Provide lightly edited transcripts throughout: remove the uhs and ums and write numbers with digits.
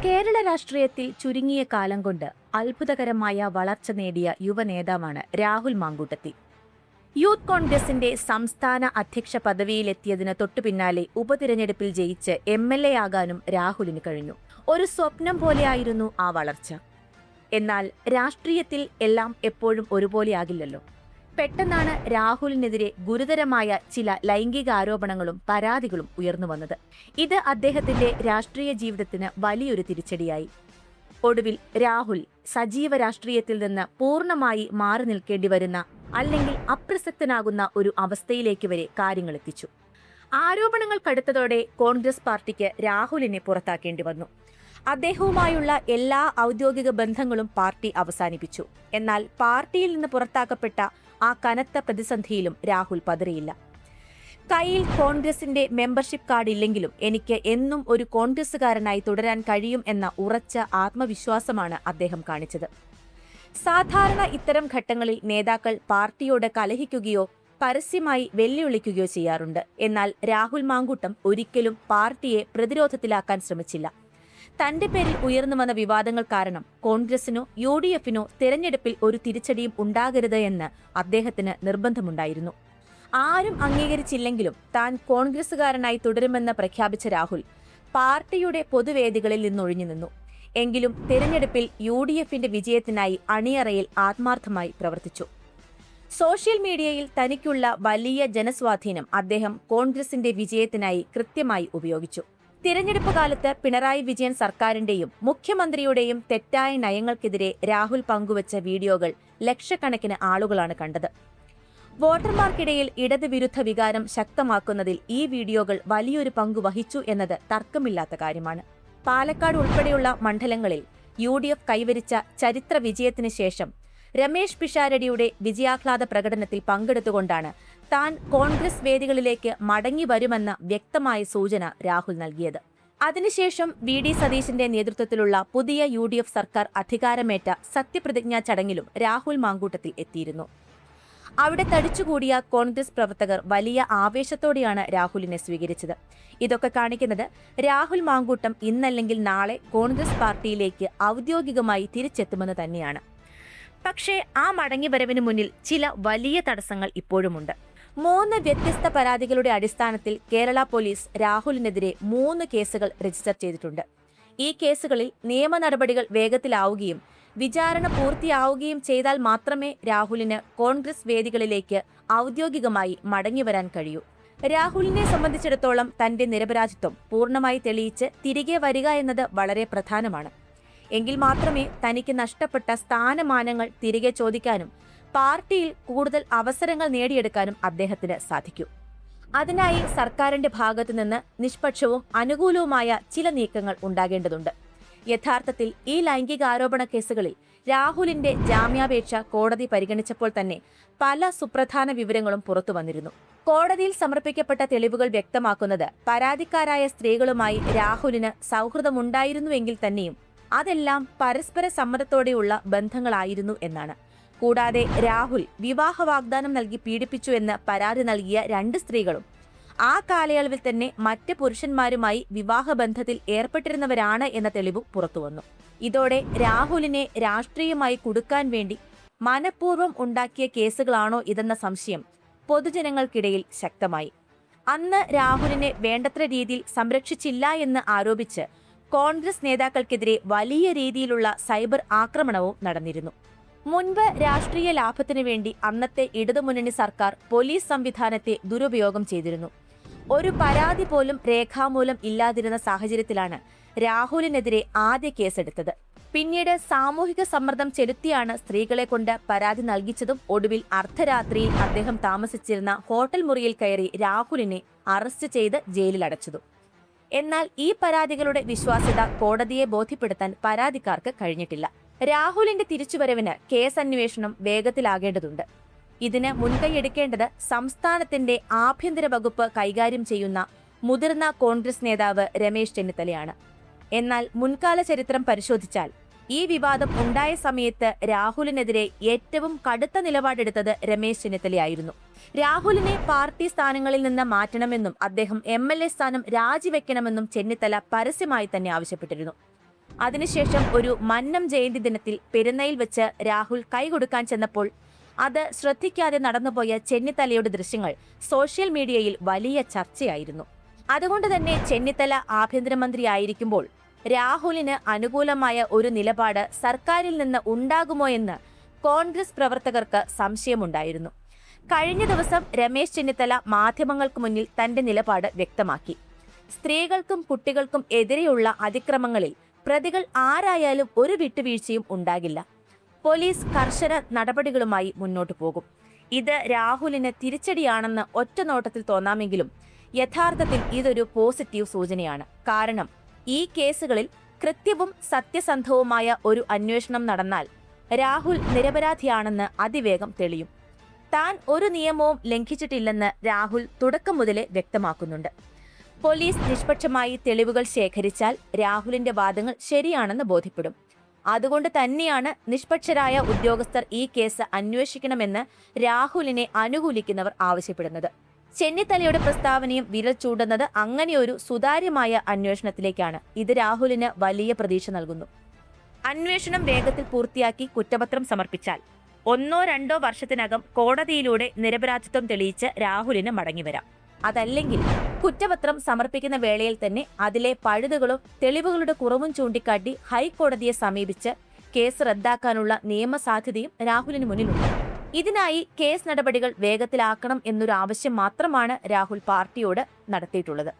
കേരള രാഷ്ട്രീയത്തിൽ ചുരുങ്ങിയ കാലം കൊണ്ട് അത്ഭുതകരമായ വളർച്ച നേടിയ യുവനേതാവാണ് രാഹുൽ മാങ്കൂട്ടത്തിൽ. യൂത്ത് കോൺഗ്രസിന്റെ സംസ്ഥാന അധ്യക്ഷ പദവിയിലെത്തിയതിന് തൊട്ടുപിന്നാലെ ഉപതിരഞ്ഞെടുപ്പിൽ ജയിച്ച് MLA ആകാനും രാഹുലിന് കഴിഞ്ഞു. ഒരു സ്വപ്നം പോലെയായിരുന്നു ആ വളർച്ച. എന്നാൽ രാഷ്ട്രീയത്തിൽ എല്ലാം എപ്പോഴും ഒരുപോലെയാകില്ലല്ലോ. പെട്ടെന്നാണ് രാഹുലിനെതിരെ ഗുരുതരമായ ചില ലൈംഗിക ആരോപണങ്ങളും പരാതികളും ഉയർന്നു വന്നത്. ഇത് അദ്ദേഹത്തിന്റെ രാഷ്ട്രീയ ജീവിതത്തിന് വലിയൊരു തിരിച്ചടിയായി. ഒടുവിൽ രാഹുൽ സജീവ രാഷ്ട്രീയത്തിൽ നിന്ന് പൂർണ്ണമായി മാറി നിൽക്കേണ്ടി വരുന്ന അല്ലെങ്കിൽ അപ്രസക്തനാകുന്ന ഒരു അവസ്ഥയിലേക്ക് വരെ കാര്യങ്ങൾ എത്തിച്ചു. ആരോപണങ്ങൾ കടുത്തതോടെ കോൺഗ്രസ് പാർട്ടിക്ക് രാഹുലിനെ പുറത്താക്കേണ്ടി വന്നു. അദ്ദേഹവുമായുള്ള എല്ലാ ഔദ്യോഗിക ബന്ധങ്ങളും പാർട്ടി അവസാനിപ്പിച്ചു. എന്നാൽ പാർട്ടിയിൽ നിന്ന് പുറത്താക്കപ്പെട്ട ആ കനത്ത പ്രതിസന്ധിയിലും രാഹുൽ പതറിയില്ല. കയ്യിൽ കോൺഗ്രസിന്റെ മെമ്പർഷിപ്പ് കാർഡ് ഇല്ലെങ്കിലും എനിക്ക് എന്നും ഒരു കോൺഗ്രസുകാരനായി തുടരാൻ കഴിയും എന്ന ഉറച്ച ആത്മവിശ്വാസമാണ് അദ്ദേഹം കാണിച്ചത്. സാധാരണ ഇത്തരം ഘട്ടങ്ങളിൽ നേതാക്കൾ പാർട്ടിയോട് കലഹിക്കുകയോ പരസ്യമായി വെല്ലുവിളിക്കുകയോ ചെയ്യാറുണ്ട്. എന്നാൽ രാഹുൽ മാങ്കൂട്ടം ഒരിക്കലും പാർട്ടിയെ പ്രതിരോധത്തിലാക്കാൻ ശ്രമിച്ചില്ല. തന്റെ പേരിൽ ഉയർന്നു വന്ന വിവാദങ്ങൾ കാരണം കോൺഗ്രസിനോ UDFിനോ തെരഞ്ഞെടുപ്പിൽ ഒരു തിരിച്ചടിയും ഉണ്ടാകരുത് എന്ന് അദ്ദേഹത്തിന് നിർബന്ധമുണ്ടായിരുന്നു. ആരും അംഗീകരിച്ചില്ലെങ്കിലും താൻ കോൺഗ്രസുകാരനായി തുടരുമെന്ന് പ്രഖ്യാപിച്ച രാഹുൽ പാർട്ടിയുടെ പൊതുവേദികളിൽ നിന്നൊഴിഞ്ഞു നിന്നു. എങ്കിലും തെരഞ്ഞെടുപ്പിൽ UDFിന്റെ വിജയത്തിനായി അണിയറയിൽ ആത്മാർത്ഥമായി പ്രവർത്തിച്ചു. സോഷ്യൽ മീഡിയയിൽ തനിക്കുള്ള വലിയ ജനസ്വാധീനം അദ്ദേഹം കോൺഗ്രസിന്റെ വിജയത്തിനായി കൃത്യമായി ഉപയോഗിച്ചു. തിരഞ്ഞെടുപ്പ് കാലത്ത് പിണറായി വിജയൻ സർക്കാരിന്റെയും മുഖ്യമന്ത്രിയുടെയും തെറ്റായ നയങ്ങൾക്കെതിരെ രാഹുൽ പങ്കുവച്ച വീഡിയോകൾ ലക്ഷക്കണക്കിന് ആളുകളാണ് കണ്ടത്. വോട്ടർമാർക്കിടയിൽ ഇടതുവിരുദ്ധ വികാരം ശക്തമാക്കുന്നതിൽ ഈ വീഡിയോകൾ വലിയൊരു പങ്കു വഹിച്ചു എന്നത് തർക്കമില്ലാത്ത കാര്യമാണ്. പാലക്കാട് ഉൾപ്പെടെയുള്ള മണ്ഡലങ്ങളിൽ UDF കൈവരിച്ച ചരിത്ര വിജയത്തിന് ശേഷം രമേശ് പിഷാരടിയുടെ വിജയാഹ്ലാദ പ്രകടനത്തിൽ പങ്കെടുത്തുകൊണ്ടാണ് താൻ കോൺഗ്രസ് വേദികളിലേക്ക് മടങ്ങി വരുമെന്ന വ്യക്തമായ സൂചന രാഹുൽ നൽകിയത്. അതിനുശേഷം VD സതീശന്റെ നേതൃത്വത്തിലുള്ള പുതിയ UDF സർക്കാർ അധികാരമേറ്റ സത്യപ്രതിജ്ഞാ ചടങ്ങിലും രാഹുൽ മാങ്കൂട്ടത്തിൽ എത്തിയിരുന്നു. അവിടെ തടിച്ചുകൂടിയ കോൺഗ്രസ് പ്രവർത്തകർ വലിയ ആവേശത്തോടെയാണ് രാഹുലിനെ സ്വീകരിച്ചത്. ഇതൊക്കെ കാണിക്കുന്നത് രാഹുൽ മാങ്കൂട്ടം ഇന്നല്ലെങ്കിൽ നാളെ കോൺഗ്രസ് പാർട്ടിയിലേക്ക് ഔദ്യോഗികമായി തിരിച്ചെത്തുമെന്ന് തന്നെയാണ്. പക്ഷേ ആ മടങ്ങിവരവിന് മുന്നിൽ ചില വലിയ തടസ്സങ്ങൾ ഇപ്പോഴുമുണ്ട്. 3 വ്യത്യസ്ത പരാതികളുടെ അടിസ്ഥാനത്തിൽ കേരള പോലീസ് രാഹുലിനെതിരെ 3 കേസുകൾ രജിസ്റ്റർ ചെയ്തിട്ടുണ്ട്. ഈ കേസുകളിൽ നിയമ നടപടികൾ വേഗത്തിലാവുകയും വിചാരണ പൂർത്തിയാവുകയും ചെയ്താൽ മാത്രമേ രാഹുലിന് കോൺഗ്രസ് വേദികളിലേക്ക് ഔദ്യോഗികമായി മടങ്ങിവരാൻ കഴിയൂ. രാഹുലിനെ സംബന്ധിച്ചിടത്തോളം തന്റെ നിരപരാധിത്വം പൂർണ്ണമായി തെളിയിച്ച് തിരികെ വരിക എന്നത് വളരെ പ്രധാനമാണ്. എങ്കിൽ മാത്രമേ തനിക്ക് നഷ്ടപ്പെട്ട സ്ഥാനമാനങ്ങൾ തിരികെ ചോദിക്കാനും പാർട്ടിയിൽ കൂടുതൽ അവസരങ്ങൾ നേടിയെടുക്കാനും അദ്ദേഹത്തിന് സാധിക്കൂ. അതിനായി സർക്കാരിന്റെ ഭാഗത്തുനിന്ന് നിഷ്പക്ഷവും അനുകൂലവുമായ ചില നീക്കങ്ങൾ ഉണ്ടാകേണ്ടതുണ്ട്. യഥാർത്ഥത്തിൽ ഈ ലൈംഗികാരോപണ കേസുകളിൽ രാഹുലിന്റെ ജാമ്യാപേക്ഷ കോടതി പരിഗണിച്ചപ്പോൾ തന്നെ പല സുപ്രധാന വിവരങ്ങളും പുറത്തുവന്നിരുന്നു. കോടതിയിൽ സമർപ്പിക്കപ്പെട്ട തെളിവുകൾ വ്യക്തമാക്കുന്നത് പരാതിക്കാരായ സ്ത്രീകളുമായി രാഹുലിന് സൗഹൃദമുണ്ടായിരുന്നുവെങ്കിൽ തന്നെയും അതെല്ലാം പരസ്പര സമ്മതത്തോടെയുള്ള ബന്ധങ്ങളായിരുന്നു എന്നാണ്. കൂടാതെ രാഹുൽ വിവാഹ വാഗ്ദാനം നൽകി പീഡിപ്പിച്ചു എന്ന് പരാതി നൽകിയ 2 സ്ത്രീകളും ആ കാലയളവിൽ തന്നെ മറ്റ് പുരുഷന്മാരുമായി വിവാഹബന്ധത്തിൽ ഏർപ്പെട്ടിരുന്നവരാണ് എന്ന തെളിവും പുറത്തുവന്നു. ഇതോടെ രാഹുലിനെ രാഷ്ട്രീയമായി കുടുക്കാൻ വേണ്ടി മനഃപൂർവ്വം ഉണ്ടാക്കിയ കേസുകളാണോ ഇതെന്ന സംശയം പൊതുജനങ്ങൾക്കിടയിൽ ശക്തമായി. അന്ന് രാഹുലിനെ വേണ്ടത്ര രീതിയിൽ സംരക്ഷിച്ചില്ല എന്ന് ആരോപിച്ച് കോൺഗ്രസ് നേതാക്കൾക്കെതിരെ വലിയ രീതിയിലുള്ള സൈബർ ആക്രമണവും നടന്നിരുന്നു. മുൻപ് രാഷ്ട്രീയ ലാഭത്തിനു വേണ്ടി അന്നത്തെ ഇടതുമുന്നണി സർക്കാർ പോലീസ് സംവിധാനത്തെ ദുരുപയോഗം ചെയ്തിരുന്നു. ഒരു പരാതി പോലും രേഖാമൂലം ഇല്ലാതിരുന്ന സാഹചര്യത്തിലാണ് രാഹുലിനെതിരെ ആദ്യ കേസെടുത്തത്. പിന്നീട് സാമൂഹിക സമ്മർദ്ദം ചെലുത്തിയാണ് സ്ത്രീകളെ കൊണ്ട് പരാതി നൽകിച്ചതും ഒടുവിൽ അർദ്ധരാത്രിയിൽ അദ്ദേഹം താമസിച്ചിരുന്ന ഹോട്ടൽ മുറിയിൽ കയറി രാഹുലിനെ അറസ്റ്റ് ചെയ്ത് ജയിലിലടച്ചതും. എന്നാൽ ഈ പരാതികളുടെ വിശ്വാസ്യത കോടതിയെ ബോധ്യപ്പെടുത്താൻ പരാതിക്കാർക്ക് കഴിഞ്ഞിട്ടില്ല. രാഹുലിന്റെ തിരിച്ചുവരവിന് കേസ് അന്വേഷണം വേഗത്തിലാകേണ്ടതുണ്ട്. ഇതിന് മുൻകൈയെടുക്കേണ്ടത് സംസ്ഥാനത്തിന്റെ ആഭ്യന്തര വകുപ്പ് കൈകാര്യം ചെയ്യുന്ന മുതിർന്ന കോൺഗ്രസ് നേതാവ് രമേശ് ചെന്നിത്തലയാണ്. എന്നാൽ മുൻകാല ചരിത്രം പരിശോധിച്ചാൽ ഈ വിവാദം ഉണ്ടായ സമയത്ത് രാഹുലിനെതിരെ ഏറ്റവും കടുത്ത നിലപാടെടുത്തത് രമേശ് ചെന്നിത്തലയായിരുന്നു. രാഹുലിനെ പാർട്ടി സ്ഥാനങ്ങളിൽ നിന്ന് മാറ്റണമെന്നും അദ്ദേഹം MLA സ്ഥാനം രാജിവെക്കണമെന്നും ചെന്നിത്തല പരസ്യമായി തന്നെ ആവശ്യപ്പെട്ടിരുന്നു. അതിനുശേഷം ഒരു മന്നം ജയന്തി ദിനത്തിൽ പെരുന്നയിൽ വെച്ച് രാഹുൽ കൈകൊടുക്കാൻ ചെന്നപ്പോൾ അത് ശ്രദ്ധിക്കാതെ നടന്നുപോയ ചെന്നിത്തലയുടെ ദൃശ്യങ്ങൾ സോഷ്യൽ മീഡിയയിൽ വലിയ ചർച്ചയായിരുന്നു. അതുകൊണ്ട് തന്നെ ചെന്നിത്തല ആഭ്യന്തരമന്ത്രിയായിരിക്കുമ്പോൾ രാഹുലിന് അനുകൂലമായ ഒരു നിലപാട് സർക്കാരിൽ നിന്ന് ഉണ്ടാകുമോ എന്ന് കോൺഗ്രസ് പ്രവർത്തകർക്ക് സംശയമുണ്ടായിരുന്നു. കഴിഞ്ഞ ദിവസം രമേശ് ചെന്നിത്തല മാധ്യമങ്ങൾക്ക് മുന്നിൽ തന്റെ നിലപാട് വ്യക്തമാക്കി. സ്ത്രീകൾക്കും കുട്ടികൾക്കും എതിരെയുള്ള അതിക്രമങ്ങളിൽ പ്രതികൾ ആരായാലും ഒരു വിട്ടുവീഴ്ചയും ഉണ്ടാകില്ല. പോലീസ് കർശന നടപടികളുമായി മുന്നോട്ടു പോകും. ഇത് രാഹുലിന് തിരിച്ചടിയാണെന്ന് ഒറ്റനോട്ടത്തിൽ തോന്നാമെങ്കിലും യഥാർത്ഥത്തിൽ ഇതൊരു പോസിറ്റീവ് സൂചനയാണ്. കാരണം ഈ കേസുകളിൽ കൃത്യവും സത്യസന്ധവുമായ ഒരു അന്വേഷണം നടന്നാൽ രാഹുൽ നിരപരാധിയാണെന്ന് അതിവേഗം തെളിയും. താൻ ഒരു നിയമവും ലംഘിച്ചിട്ടില്ലെന്ന് രാഹുൽ തുടക്കം മുതലേ വ്യക്തമാക്കുന്നുണ്ട്. പോലീസ് നിഷ്പക്ഷമായി തെളിവുകൾ ശേഖരിച്ചാൽ രാഹുലിന്റെ വാദങ്ങൾ ശരിയാണെന്ന് ബോധ്യപ്പെടും. അതുകൊണ്ട് തന്നെയാണ് നിഷ്പക്ഷരായ ഉദ്യോഗസ്ഥർ ഈ കേസ് അന്വേഷിക്കണമെന്ന് രാഹുലിനെ അനുകൂലിക്കുന്നവർ ആവശ്യപ്പെടുന്നത്. ചെന്നിത്തലയുടെ പ്രസ്താവനയും വിരൽ ചൂണ്ടുന്നത് അങ്ങനെയൊരു സുതാര്യമായ അന്വേഷണത്തിലേക്കാണ്. ഇത് രാഹുലിന് വലിയ പ്രതീക്ഷ നൽകുന്നു. അന്വേഷണം വേഗത്തിൽ പൂർത്തിയാക്കി കുറ്റപത്രം സമർപ്പിച്ചാൽ 1-2 വർഷത്തിനകം കോടതിയിലൂടെ നിരപരാധിത്വം തെളിയിച്ച് രാഹുലിന് മടങ്ങിവരാം. അതല്ലെങ്കിൽ കുറ്റപത്രം സമർപ്പിക്കുന്ന വേളയിൽ തന്നെ അതിലെ പഴുതുകളും തെളിവുകളുടെ കുറവും ചൂണ്ടിക്കാട്ടി ഹൈക്കോടതിയെ സമീപിച്ച് കേസ് റദ്ദാക്കാനുള്ള നിയമസാധ്യതയും രാഹുലിന് മുന്നിലുണ്ട്. ഇതിനായി കേസ് നടപടികൾ വേഗത്തിലാക്കണം എന്നൊരു ആവശ്യം മാത്രമാണ് രാഹുൽ പാർട്ടിയോട് നടത്തിയിട്ടുള്ളത്.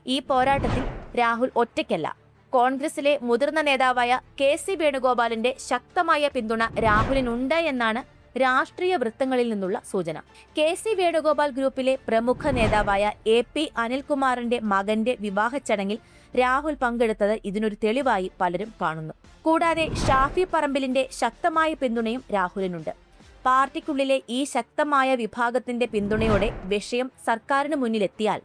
ഈ പോരാട്ടത്തിൽ രാഹുൽ ഒറ്റയ്ക്കല്ല. കോൺഗ്രസിലെ മുതിർന്ന നേതാവായ KC വേണുഗോപാലിന്റെ ശക്തമായ പിന്തുണ രാഹുലിനുണ്ട് എന്നാണ് രാഷ്ട്രീയ വൃത്തങ്ങളിൽ നിന്നുള്ള സൂചന. KC വേണുഗോപാൽ ഗ്രൂപ്പിലെ പ്രമുഖ നേതാവായ AP അനിൽകുമാറിന്റെ മകന്റെ വിവാഹ ചടങ്ങിൽ രാഹുൽ പങ്കെടുത്തത് ഇതിനൊരു തെളിവായി പലരും കാണുന്നു. കൂടാതെ ഷാഫി പറമ്പിലിന്റെ ശക്തമായ പിന്തുണയും രാഹുലിനുണ്ട്. പാർട്ടിക്കുള്ളിലെ ഈ ശക്തമായ വിഭാഗത്തിന്റെ പിന്തുണയോടെ വിഷയം സർക്കാരിന് മുന്നിലെത്തിയാൽ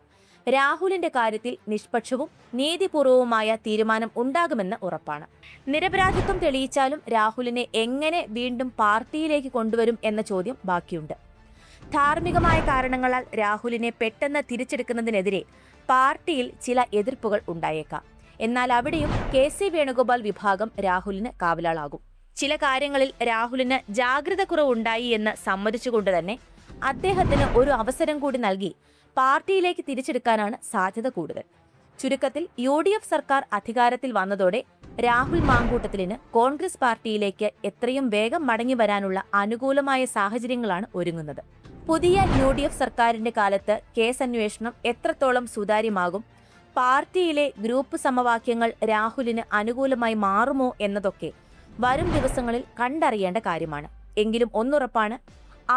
രാഹുലിന്റെ കാര്യത്തിൽ നിഷ്പക്ഷവും നീതിപൂർവവുമായ തീരുമാനം ഉണ്ടാകുമെന്ന് ഉറപ്പാണ്. നിരപരാധിത്വം തെളിയിച്ചാലും രാഹുലിനെ എങ്ങനെ വീണ്ടും പാർട്ടിയിലേക്ക് കൊണ്ടുവരും എന്ന ചോദ്യം ബാക്കിയുണ്ട്. ധാർമ്മികമായ കാരണങ്ങളാൽ രാഹുലിനെ പെട്ടെന്ന് തിരിച്ചെടുക്കുന്നതിനെതിരെ പാർട്ടിയിൽ ചില എതിർപ്പുകൾ ഉണ്ടായേക്കാം. എന്നാൽ അവിടെയും KC വേണുഗോപാൽ വിഭാഗം രാഹുലിന് കാവലാളാകും. ചില കാര്യങ്ങളിൽ രാഹുലിന് ജാഗ്രത കുറവുണ്ടായി എന്ന് സമ്മതിച്ചുകൊണ്ട് തന്നെ അദ്ദേഹത്തിന് ഒരു അവസരം കൂടി നൽകി പാർട്ടിയിലേക്ക് തിരിച്ചെടുക്കാനാണ് സാധ്യത കൂടുതൽ. ചുരുക്കത്തിൽ UDF സർക്കാർ അധികാരത്തിൽ വന്നതോടെ രാഹുൽ മാങ്കൂട്ടത്തിലിന് കോൺഗ്രസ് പാർട്ടിയിലേക്ക് എത്രയും വേഗം മടങ്ങി വരാനുള്ള അനുകൂലമായ സാഹചര്യങ്ങളാണ് ഒരുങ്ങുന്നത്. പുതിയ UDF സർക്കാരിന്റെ കാലത്ത് കേസ് അന്വേഷണം എത്രത്തോളം സുതാര്യമാകും, പാർട്ടിയിലെ ഗ്രൂപ്പ് സമവാക്യങ്ങൾ രാഹുലിന് അനുകൂലമായി മാറുമോ എന്നതൊക്കെ വരും ദിവസങ്ങളിൽ കണ്ടറിയേണ്ട കാര്യമാണ്. എങ്കിലും ഒന്നുറപ്പാണ്,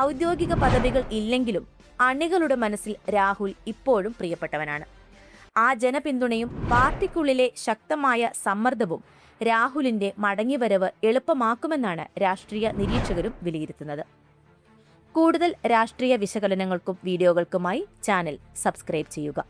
ഔദ്യോഗിക പദവികൾ ഇല്ലെങ്കിലും അണികളുടെ മനസ്സിൽ രാഹുൽ ഇപ്പോഴും പ്രിയപ്പെട്ടവനാണ്. ആ ജനപിന്തുണയും പാർട്ടിക്കുള്ളിലെ ശക്തമായ സമ്മർദ്ദവും രാഹുലിന്റെ മടങ്ങിവരവ് എളുപ്പമാക്കുമെന്നാണ് രാഷ്ട്രീയ നിരീക്ഷകരും വിലയിരുത്തുന്നത്. കൂടുതൽ രാഷ്ട്രീയ വിശകലനങ്ങൾക്കും വീഡിയോകൾക്കുമായി ചാനൽ സബ്സ്ക്രൈബ് ചെയ്യുക.